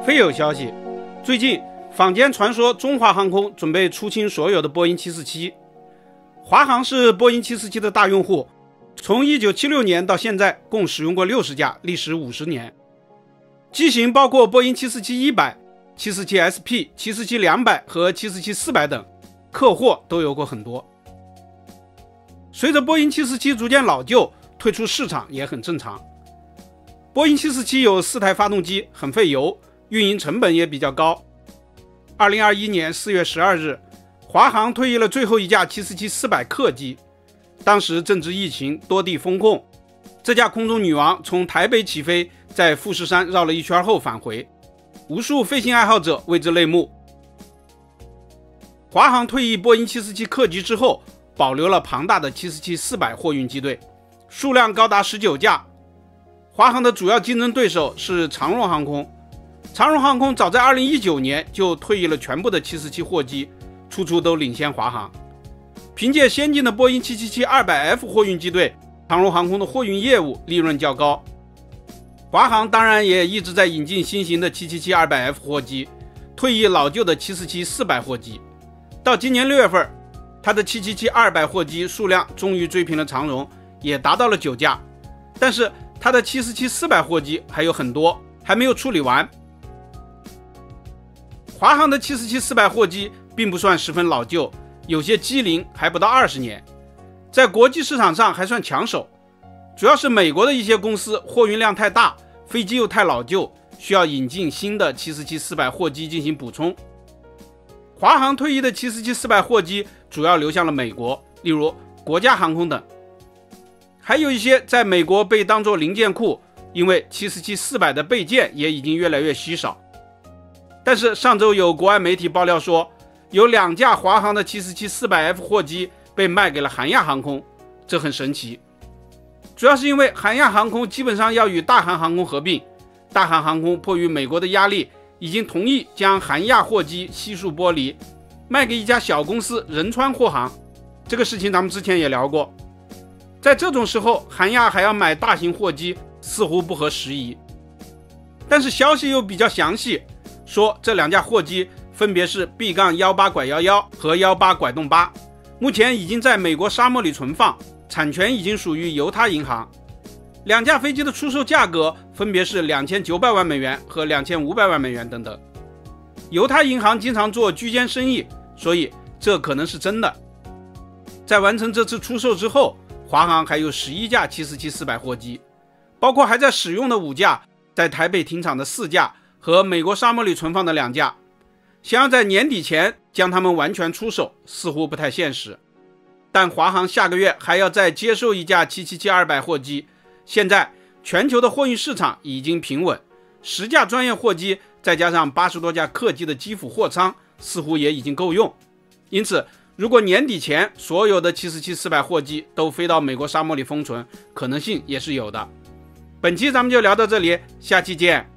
嘿有消息，最近坊间传说中华航空准备出清所有的波音747。华航是波音747的大用户，从1976年到现在共使用过60架，历时50年。机型包括波音747-100、747SP、747-200和747-400等，客货都有过很多。随着波音747逐渐老旧，退出市场也很正常。波音747有4台发动机，很费油，运营成本也比较高。2021年4月12日，华航退役了最后一架747-400客机，当时正值疫情，多地封控。这架空中女王从台北起飞，在富士山绕了一圈后返回，无数飞行爱好者为之泪目。华航退役波音747客机之后，保留了庞大的747-400货运机队，数量高达19架。华航的主要竞争对手是长荣航空，长荣航空早在2019年就退役了全部的747货机，处处都领先华航。凭借先进的波音777-200F 货运机队，长荣航空的货运业务利润较高。华航当然也一直在引进新型的777-200F 货机，退役老旧的747-400货机。到今年6月份，它的777-200货机数量终于追平了长荣，也达到了9架。但是它的747-400货机还有很多还没有处理完。华航的747-400货机并不算十分老旧，有些机龄还不到20年，在国际市场上还算抢手。主要是美国的一些公司货运量太大，飞机又太老旧，需要引进新的747-400货机进行补充。华航退役的747-400货机主要流向了美国，例如国家航空等。还有一些在美国被当作零件库，因为747-400的备件也已经越来越稀少。但是上周有国外媒体爆料说，有2架华航的747-400F 货机被卖给了韩亚航空，这很神奇。主要是因为韩亚航空基本上要与大韩航空合并，大韩航空迫于美国的压力，已经同意将韩亚货机悉数剥离，卖给一家小公司仁川货航。这个事情咱们之前也聊过。在这种时候，韩亚还要买大型货机，似乎不合时宜。但是消息又比较详细，说这2架货机分别是 B-18-11 和18-8，目前已经在美国沙漠里存放，产权已经属于犹他银行。2架飞机的出售价格分别是$2900万和$2500万等等。犹他银行经常做居间生意，所以这可能是真的。在完成这次出售之后，华航还有11架747-400货机，包括还在使用的5架，在台北停厂的4架和美国沙漠里存放的2架。想要在年底前将它们完全出手，似乎不太现实。但华航下个月还要再接受1架777-200货机。现在全球的货运市场已经平稳，10架专业货机再加上80多架客机的机辅货舱，似乎也已经够用。因此如果年底前所有的747-400货机都飞到美国沙漠里封存，可能性也是有的。本期咱们就聊到这里，下期见。